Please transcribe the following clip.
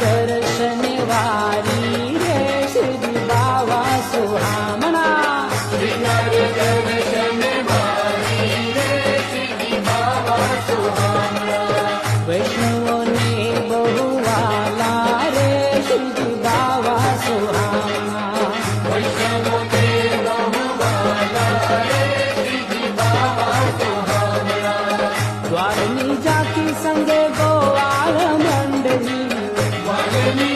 दर्शन वारी रे श्री बावा सुहामणा श्रीनर दर्शन वारी रे श्री बाबा सुहामणा वैष्णवों ने बहुवाला रे श्री बावा सुहामणा वैष्णवों ने बहुवाला रे श्री बाबा सुहामणा द्वारनी जाती संगे गोवाळ मंडली वारणी